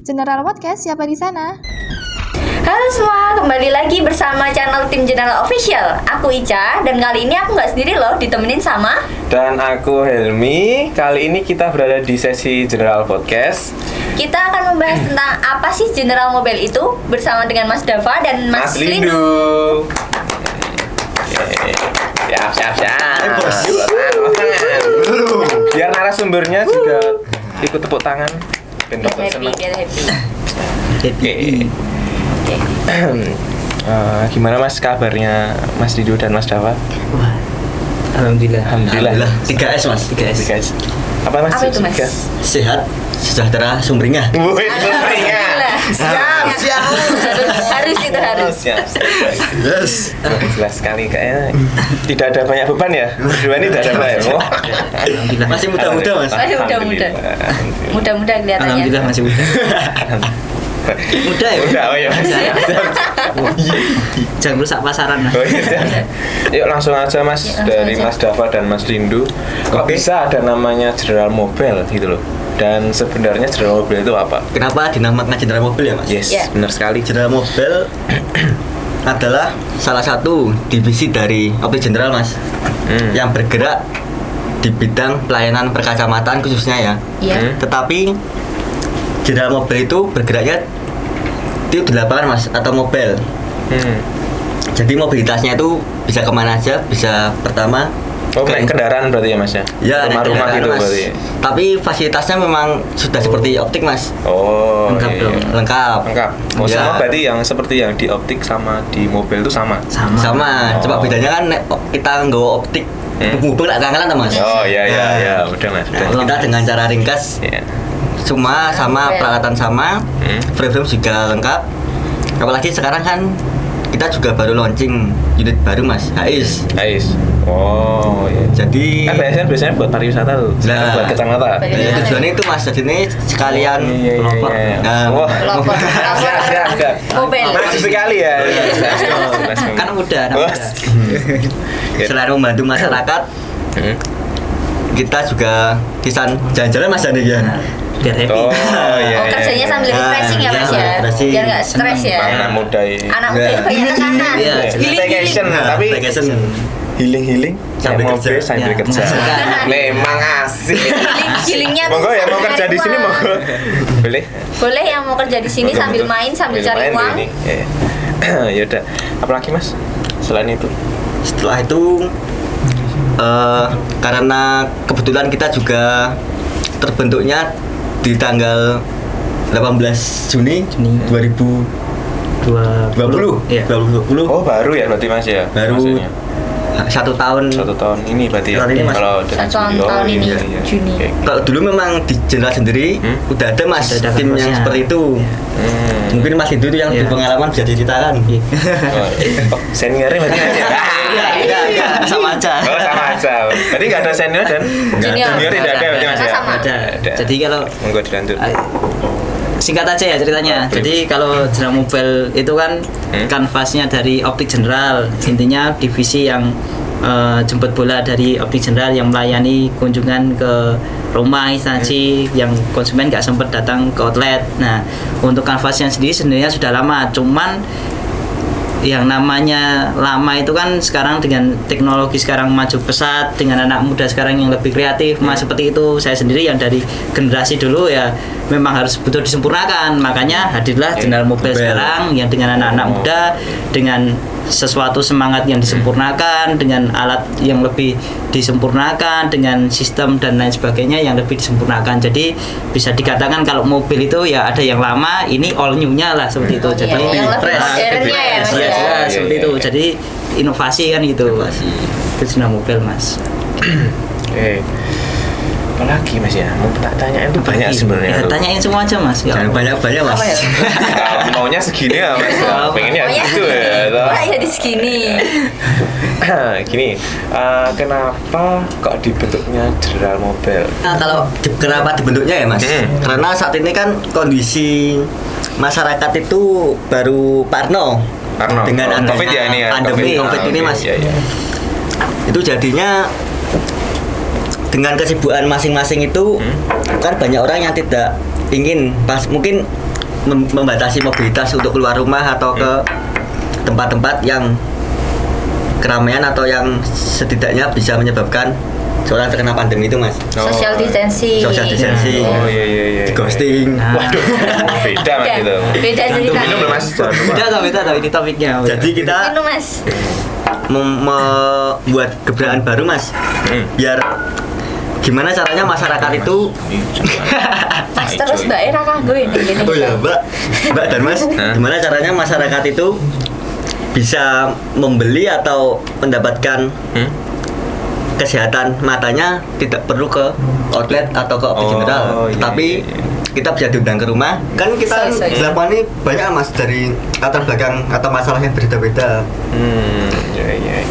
General Podcast, siapa di sana? Halo semua, kembali lagi bersama channel tim General Official. Aku Ica, dan kali ini aku nggak sendiri loh, ditemenin sama dan aku Helmi. Kali ini kita berada di sesi General Podcast. Kita akan membahas tentang apa sih General Mobile itu bersama dengan Mas Dava dan Mas Lindu. Siap. Biar narasumbernya juga ikut tepuk tangan. Biar happy. Oke. Gimana Mas kabarnya Mas Lindu dan Mas Dava? Wah, Alhamdulillah. 3S mas. 3S. Apa Mas? Apa itu, Mas? 3S? Sehat, sejahtera, sumringah. Wih, sumringah. Siap. Harus. Siap. Yes. Jelas sekali kayaknya tidak ada banyak beban ya. Berdua ini tidak ada banyak. Alhamdulillah. Masih muda-muda mas. Masih muda. Muda-muda kelihatannya. Alhamdulillah masih muda. Muda ya? Muda, oh iya Mas. Jangan rusak pasaran lah. Oh, iya. Yuk langsung aja Mas, dari Mas Dava dan Mas Lindu. Kok bisa ada namanya General Mobile gitu loh? Dan sebenarnya General Mobile itu apa? Kenapa dinamakan General Mobile ya mas? Yes, Ya. benar sekali. General Mobile adalah salah satu divisi dari Optik General mas, yang bergerak di bidang pelayanan perkacamataan khususnya ya. Iya. Tetapi General Mobile itu bergeraknya itu di lapangan mas, atau mobile. Jadi mobilitasnya itu bisa kemana aja, bisa pertama Naik kendaraan berarti ya Mas ya? ya Rumah-rumah naik gitu kendaraan, mas. berarti. Tapi fasilitasnya memang sudah seperti optik mas, Oh, Lengkap iya. dong. lengkap. Oh, Ya. sama berarti yang seperti yang di optik sama di mobil itu sama. Sama, Oh. cuma bedanya kan kita nggak optik ngubung tak kangelan tuh mas. Oh iya, Ya. udah Mas. Nah, Udah. kita dengan cara ringkas, Iya. cuma sama Mobile. peralatan sama, frame juga lengkap. Apalagi sekarang kan kita juga baru launching unit baru mas, HIS. Ais. Oh, iya. Jadi Kan biasanya buat pariwisata tuh, Nah. buat kacamata. Iya. tujuannya itu mas, jadi ini sekalian Iya. Nah, Wah. Pelopor. Siap. Mobile. Maju sekali ya. Kan muda, anak Wah. muda. selain membantu masyarakat, kita juga kisan jalan-jalan mas Andi ya. Biar happy. Oh iya. Oh, kerjanya sambil Nah, refreshing ya Mas iya, ya? refreshing. Biar nggak stres ya? Anak muda ini. Anak muda itu banyak tekanan. Iya, Staycation, Nah, tapi vacation. healing Sambil naik mobil kerja. sambil Ya, kerja. menghasilkan. Memang asik. Healingnya Monggo ya mau kerja di sini monggo. Boleh. Boleh yang mau kerja di sini Monggo, sambil monggo. main sambil Sambil cari main uang. ini. Ya udah. Apalagi Mas? Selain itu. Setelah itu karena kebetulan kita juga terbentuknya di tanggal 18 Juni 2020. Iya. 2020. Oh, baru ya berarti Mas ya? Baru Maksudnya. 1 tahun. 1 tahun ini berarti ya. Tahun ini, Mas. Kalau dari Satu Juli. tahun ini, iya. Juni. Oke. Kalau dulu memang di General sendiri udah ada mas Udah ada tim yang kampusnya. seperti itu. Mungkin Mas itu yang Iya. berpengalaman bisa diceritakan. Oh, seniornya berarti Mas ya? Enggak, sama aja. Oh, sama aja. Berarti nggak ada senior dan Junior. junior tidak ada berarti Mas ya? Sama. Ada. Ada. Jadi kalau Monggo dilanjut. singkat aja ya ceritanya. Oh, Jadi kalau General Mobile itu kan kanvasnya dari Optik General. Intinya divisi yang jemput bola dari Optik General yang melayani kunjungan ke rumah instansi yang konsumen nggak sempat datang ke outlet. Nah, untuk kanvasnya sendiri sebenarnya sudah lama, cuman yang namanya lama itu kan sekarang dengan teknologi sekarang maju pesat, dengan anak muda sekarang yang lebih kreatif, mas seperti itu. Saya sendiri yang dari generasi dulu ya memang harus betul disempurnakan, makanya hadirlah General Mobile sekarang yang dengan anak-anak muda, dengan sesuatu semangat yang disempurnakan, dengan alat yang lebih disempurnakan, dengan sistem dan lain sebagainya yang lebih disempurnakan. Jadi bisa dikatakan kalau mobil itu ya ada yang lama, ini all new-nya lah seperti itu. Jadi Iya, yang lebih fresh. modernnya ya Mas Iya, ya? seperti itu. Jadi inovasi kan gitu. Itu General Mobile mas. Oke. Apalagi Mas ya? Mau tak tanyain tuh banyak sebenarnya. Ya, tuh. tanyain semua aja mas. Jangan banyak-banyak mas. Apa ya? Maunya segini ya Mas. Pengennya Pokoknya gitu ya. toh. Wah, jadi segini. Gini, kenapa kok dibentuknya General Mobile? Nah, kalau kenapa dibentuknya ya mas? Karena saat ini kan kondisi masyarakat itu baru parno dengan adanya COVID ya ini ya. pandemi COVID ini mas. Iya. Itu jadinya dengan kesibukan masing-masing itu kan banyak orang yang tidak ingin mungkin membatasi mobilitas untuk keluar rumah atau ke tempat-tempat yang keramaian atau yang setidaknya bisa menyebabkan seorang terkena pandemi itu, Mas. Social distancing. Social distancing. Oh iya. Di ghosting. Waduh, beda Mas itu. Beda ceritanya. Minum loh Mas. Beda tau ini topiknya. Jadi kita Minum Mas. membuat gebrakan baru, Mas. Biar gimana caranya masyarakat itu Mas terus Mbak Era kanggo ini gini. oh ya Mbak dan Mas, gimana caranya masyarakat itu bisa membeli atau mendapatkan kesehatan matanya tidak perlu ke outlet atau ke optik general, iya, tapi kita bisa diundang ke rumah. Kan kita Iya. delapan ini banyak, Mas, dari latar belakang atau masalah yang berbeda-beda. Iya.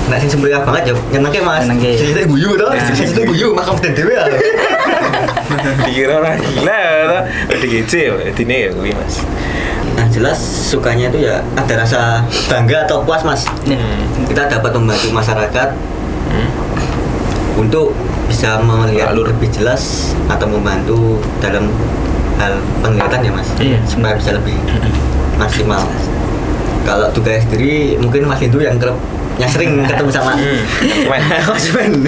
Nah, sing sembelih banget ya nyenengke, Mas. Nyenengke. Sing itu guyu to, sing itu guyu makam den dhewe ya. Dikira orang gila atau DGC ini ya kuwi Mas. Nah, jelas sukanya itu ya ada rasa bangga atau puas, Mas. Kita dapat membantu masyarakat untuk bisa melihat lebih jelas atau membantu dalam hal penglihatan ya, Mas. Iya. Supaya bisa lebih maksimal. Kalau tugas sendiri mungkin Mas Hindu yang sering ketemu sama konsumen.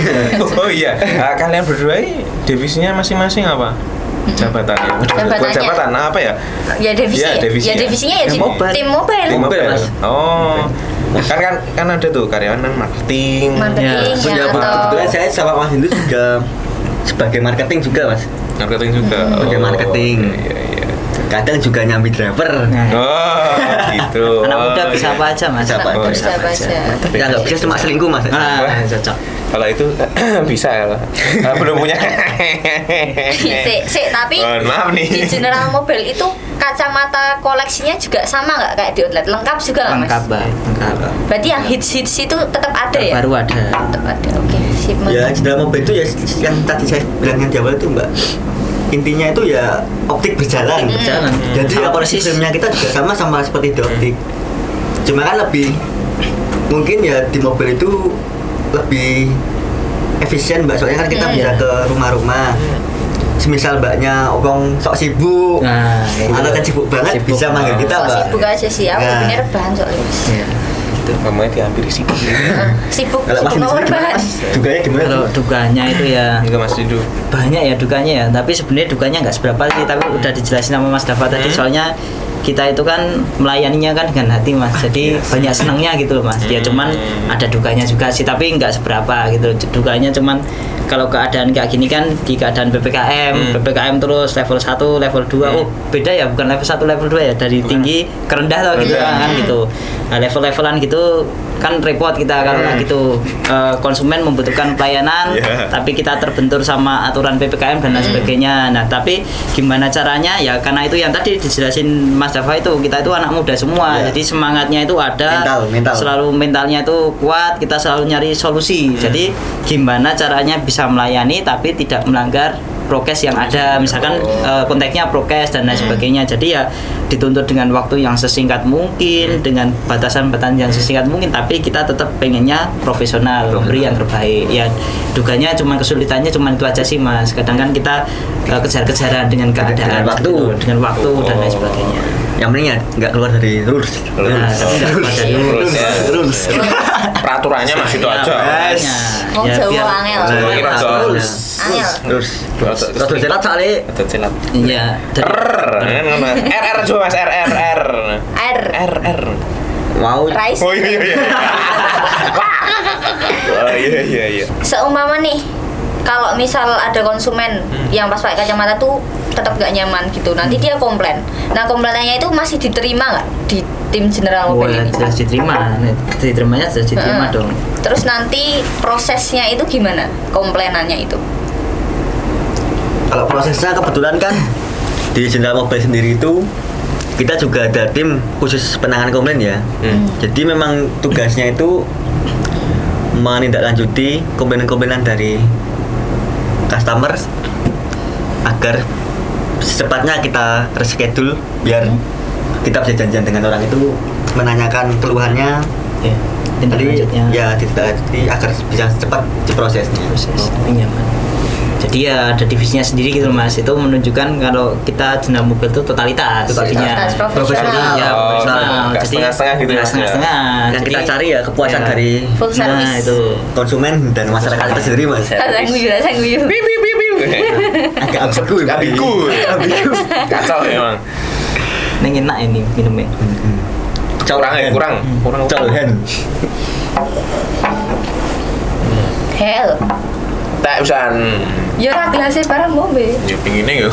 Oh iya, kalian berdua ini divisinya masing-masing apa? Jabatannya? Bukan jabatan, apa ya? Ya divisi. Ya, divisi Ya ya. divisinya ya di Mobile. tim mobile. Tim Mobile, mobile. Mas. Oh. Kan ada tuh karyawan marketing. Marketing Ya, ya, atau Kebetulan saya sama Mas Hindu juga sebagai marketing juga, Mas. Marketing juga. Sebagai marketing. Iya. Kadang juga nyambi driver. Nah, Oh, gitu. anak muda Oh, bisa iya. apa aja, Mas. Bisa apa aja. bisa baca. Ya nggak bisa cuma selingkuh, Mas. Cocok. Kalau itu bisa ya. Belum punya. Sik, tapi Mohon maaf nih. di General Mobile itu kacamata koleksinya juga sama nggak kayak di outlet? Lengkap juga nggak, Mas? Lengkap, Mbak. Lengkap. Berarti yang hits itu tetap ada ya? Baru ada. Tetap ada. Oke, sip. Ya, General Mobile itu ya yang tadi saya bilang yang di awal itu, Mbak. Intinya itu ya optik berjalan. Berjalan. Jadi Sama apa persis. sistemnya kita juga sama seperti di optik. Cuma kan lebih mungkin ya di mobil itu lebih efisien, Mbak. Soalnya kan kita bisa ke rumah-rumah. Semisal Mbaknya orang sok sibuk, Nah, atau kan sibuk banget Sibuk. bisa manggil kita, Kok Mbak. sibuk aja sih, aku Nah. bener rebahan soalnya. Mas. Iya. Kamu dihampiri sibuk. Sibuk Kalau Mas nomor Hindu gimana, rebahan. Mas? Duganya gimana? Kalau dukanya itu ya Juga Mas Dindu. banyak ya dukanya ya, tapi sebenarnya dukanya nggak seberapa sih, tapi udah dijelasin sama Mas Dava tadi, soalnya kita itu kan melayaninya kan dengan hati, Mas, jadi banyak senangnya gitu loh, Mas. Ya cuman ada dukanya juga sih, tapi nggak seberapa gitu. Dukanya cuman kalau keadaan kayak gini kan, di keadaan PPKM terus level 1, level 2, oh beda ya, bukan level 1, level 2 ya, dari tinggi ke rendah tau gitu kan gitu. Nah, level-levelan gitu kan repot kita kalau kayak gitu. Konsumen membutuhkan pelayanan, tapi kita terbentur sama aturan PPKM dan lain sebagainya. Nah, tapi gimana caranya ya, karena itu yang tadi dijelasin Mas Dava itu, kita itu anak muda semua, jadi semangatnya itu ada, Mental. selalu mentalnya itu kuat, kita selalu nyari solusi. Jadi gimana caranya bisa melayani tapi tidak melanggar prokes yang ada, misalkan konteksnya prokes dan lain sebagainya. Jadi ya dituntut dengan waktu yang sesingkat mungkin, dengan batasan-batasan yang sesingkat mungkin, tapi kita tetap pengennya profesional, beri yang terbaik. Ya duganya cuma kesulitannya cuma itu aja sih, Mas. Kadang kan kita kejar-kejaran dengan keadaan, Dengan waktu. gitu, dengan waktu dan lain sebagainya. Yang penting ya nggak keluar dari rules. Nah, tapi nggak keluar dari Rules, ya. Rules. Peraturannya masih itu aja. Makanya, Oh, ya Jawa biar angel. Jawa Iya, angel. rules. Angel. Rules. Rada jelas soalnya. Atau celat. Iya, dari RR coba Mas RR. R. RR. Mau Rice. Oh iya. Oh iya. Seumpama nih, kalau misal ada konsumen yang pas pakai kacamata tuh tetap gak nyaman gitu, nanti dia komplain. Nah, komplainnya itu masih diterima nggak di tim General oh, Mobile ya, ini? jelas diterima. Diterimanya jelas diterima Heeh. dong. Terus nanti prosesnya itu gimana? Komplainannya itu? Kalau prosesnya kebetulan kan di General Mobile sendiri itu kita juga ada tim khusus penanganan komplain ya. Jadi memang tugasnya itu menindaklanjuti komplainan-komplainan dari customer agar secepatnya kita reschedule biar kita bisa janjian dengan orang itu, menanyakan keluhannya. Ya, tindak Jadi lanjutnya ya ditindaklanjuti agar bisa cepat diprosesnya. proses lebih nyaman. Jadi ya ada divisinya sendiri gitu Mas. Itu menunjukkan kalau kita jenderal mobil itu totalitas. Totalitas, Jadinya. profesional. Ya, profesional. nggak Jadi setengah-setengah gitu ya, Mas, ya? setengah-setengah. Yang kita Jadi, cari ya kepuasan ya. dari Full Nah, service. itu. konsumen dan masyarakat itu sendiri mas. Rasa guyu. Agak ambigu ya, Pak. Ambigu. Ambigu. Kacau ya emang. Neng enak ini minumnya. Kurang. Colhen. Hell. Tak usahan. Ya ora gelasnya barang bombe. Ya pinginnya yo.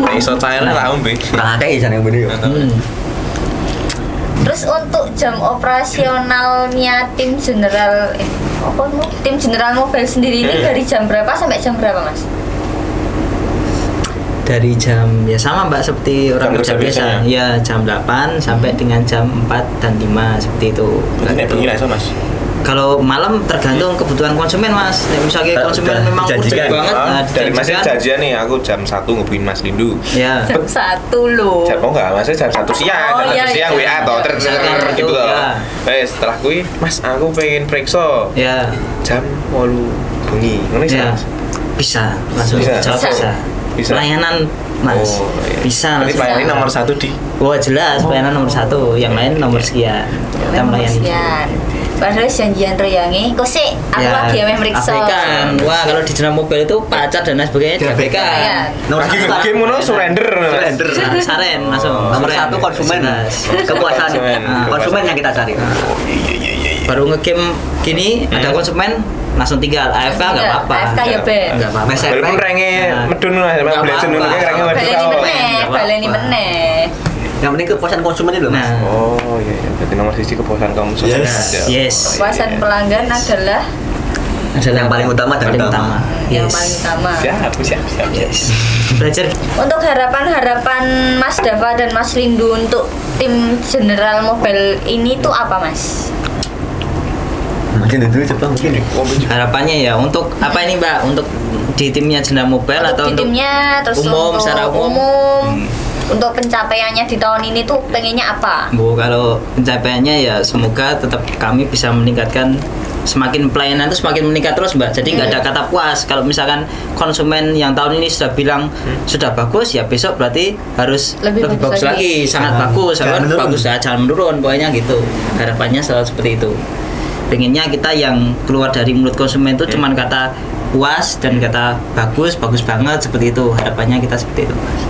Nek iso cair lah ombe. Kurang akeh sana yang bener. Terus untuk jam operasionalnya tim general tim general mobil sendiri ini dari jam berapa sampai jam berapa Mas? Dari jam ya sama Mbak seperti orang Jam kerja kerja biasa. biasanya? Ya jam 8 sampai dengan jam 4 dan 5 seperti itu. Nek bengi lah iso Mas. Kalau malam tergantung kebutuhan konsumen Mas. Nek misalnya konsumen Udah memang urgent dijanjikan. banget, Dari Mas dijanjikan. janjian nih aku jam 1 ngubungin Mas Lindu. Ya. Jam 1 loh. Jam enggak, Mas jam 1 siang, Oh, jam 1 iya, siang iya. WA toh Iya, gitu iya. toh. Setelah kuwi, Mas aku pengen periksa Ya. jam 8 bengi. Ngono iso, Ya. Mas. Bisa langsung Bisa. jawab Bisa. Bisa. Layanan Mas. Oh, iya. Bisa Berarti langsung. pelayanan nomor 1 di Wah jelas pelayanan nomor 1, yang lain nomor sekian. Kita melayani. Sekian. Padahal janjian royange kok sih aku lagi yang meriksa. abaikan. Wah kalau di jenderal mobil itu pacar dan lain sebagainya diabaikan. Iya. Nomor lagi satu game ngono surrender. Surrender. Saren langsung. Nomor Saren. 1 konsumen. Jelas. Kepuasan Konsumen. konsumen yang kita cari. Baru ngegame gini ada konsumen langsung tinggal AFK nggak apa-apa. AFK ya, Ben. Nggak apa-apa. Mes- Walaupun renge Nah. medun lah, Nggak Belajar apa-apa. dulu kan renge medun. Baleni tau. meneh, Nggak baleni apa-apa. meneh. Yang penting kepuasan konsumen itu mas. Nah. Oh iya, berarti nomor sisi kepuasan kamu Yes. Kepuasan pelanggan adalah Adalah Yang paling utama dan paling utama. yang Yes. paling utama. Siap. Yes. Belajar Untuk harapan-harapan Mas Dava dan Mas Lindu untuk tim General Mobile ini tuh apa Mas? Mungkin dulu coba mungkin. harapannya ya untuk apa ini Mbak? Untuk di timnya Jenderal Mobile atau Untuk di untuk timnya, terus umum, untuk secara umum? untuk pencapaiannya di tahun ini tuh pengennya apa? Bu, kalau pencapaiannya ya semoga tetap kami bisa meningkatkan semakin pelayanan itu semakin meningkat terus Mbak. Jadi nggak ada kata puas. Kalau misalkan konsumen yang tahun ini sudah bilang sudah bagus ya besok berarti harus Lebih lebih bagus bagus lagi. Sangat bagus, jangan sangat menurun. bagus ya, jangan menurun pokoknya gitu. Harapannya selalu seperti itu. Pengennya kita yang keluar dari mulut konsumen itu cuman kata puas dan kata bagus, bagus banget seperti itu. Harapannya kita seperti itu Mas.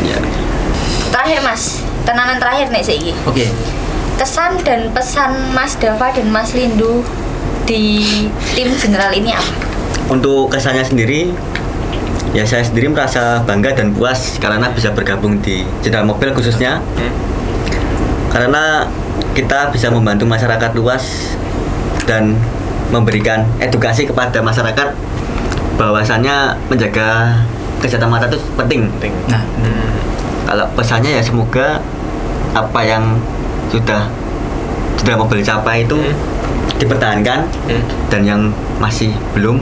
Ya. Terakhir Mas, tenanan terakhir nih sih. Oke. Kesan dan pesan Mas Dava dan Mas Lindu di tim General ini apa? Untuk kesannya sendiri, ya saya sendiri merasa bangga dan puas karena bisa bergabung di General Mobile khususnya. Karena kita bisa membantu masyarakat luas dan memberikan edukasi kepada masyarakat bahwasannya menjaga kesehatan mata itu penting. Nah, Kalau pesannya ya semoga apa yang sudah Mobile capai itu dipertahankan dan yang masih belum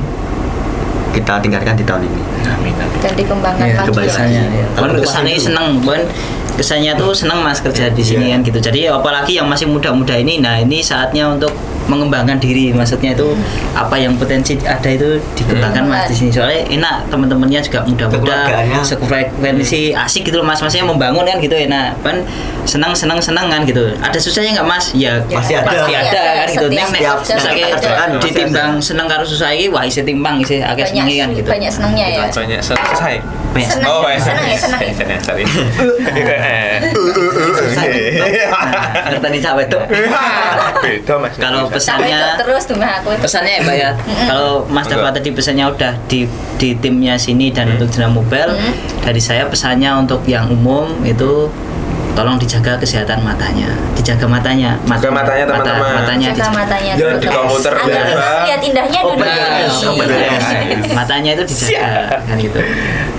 kita tingkatkan di tahun ini. Amin. Dan dikembangkan Iya, lagi. kesannya ya. Kalau Kan puas kesannya itu. seneng, Bon. Kesannya tuh seneng Mas kerja di sini kan gitu. Jadi apalagi yang masih muda-muda ini, nah ini saatnya untuk mengembangkan diri. Maksudnya itu apa yang potensi ada itu dikembangkan Mas di sini. Soalnya enak teman-temannya juga muda-muda, Kekeluargaannya. sefrekuensi asik gitu loh Mas. Maksudnya membangun kan gitu enak. Kan senang kan gitu. Ada susahnya nggak Mas? Ya Pasti ada. pasti ada kan gitu. Nek setiap misalnya kerjaan pasti ditimbang seneng karo susah iki wah isi timbang isi agak senengi kan gitu. Banyak senangnya ya. Banyak selesai. Banyak Senang, Oh, senang ya, senang ya. Sorry. Ngerteni cawet tuh. Beda Mas. Kalau Sampai pesannya terus tuh aku. pesannya ya Mbak ya, kalau Mas Dava Enggak. tadi pesannya udah di timnya sini dan untuk Jenderal Mobile, dari saya pesannya untuk yang umum itu tolong dijaga kesehatan matanya, dijaga matanya, Jaga matanya, teman-teman. matanya Jaga matanya Jangan dulu, di guys. komputer, Agar biasa. lihat indahnya Open dunia eyes, ini. open eyes. matanya itu dijaga kan gitu.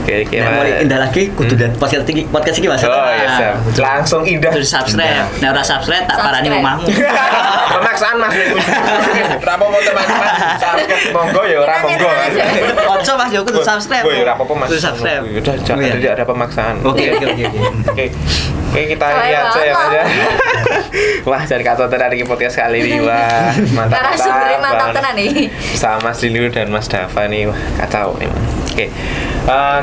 Oke, Nah, mulai indah lagi kudu dan podcast ini Mas. Oh iya, siap. Langsung indah. Kudu subscribe. Nah, ora subscribe tak parani Subscribe. omahmu. Pemaksaan Mas. Berapa mau teman-teman? Subscribe monggo ya ora monggo. Ojo Mas, yo kudu subscribe. Woi, ora apa-apa Mas. Kudu subscribe. Udah, jangan Iya. tidak ada pemaksaan. Oke. Oke. Oke, kita Keren lihat aja ya Mas ya. banget. Wah, jadi kata dari podcast kali ini wah, mantap. Narasumbernya mantap tenan nih. Sama Mas Lindu dan Mas Dava nih, wah kacau nih Mas. Oke.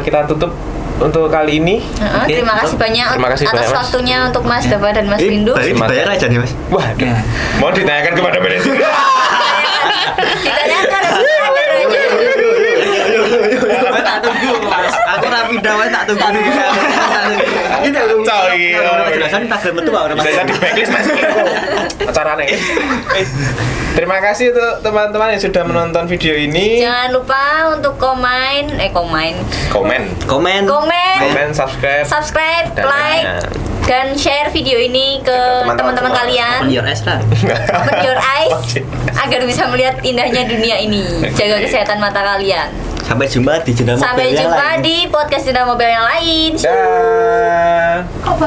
Kita tutup untuk kali ini. Terima kasih banyak Terima kasih atas banyak, Mas. waktunya untuk Mas Dava dan Mas Windu. Balik dibayar aja nih Mas. Wah, mau ditanyakan kepada manajer. Ditanyakan harus ada. Aku tak tunggu Mas. Aku rapi dawa tak tunggu. Ini Kacau iki. Penjelasan tak gelem metu ora Mas. Bisa di blacklist Mas. Acaranya. Terima kasih untuk teman-teman yang sudah menonton video ini. Jangan lupa untuk komen, Komen, subscribe, subscribe, Dan like, dan share video ini ke teman-teman kalian. Open your eyes lah. Open your eyes agar bisa melihat indahnya dunia ini. Jaga kesehatan mata kalian. Sampai jumpa di jendela mobil Sampai yang jumpa lain. di podcast Jendela Mobil yang lain. Dah.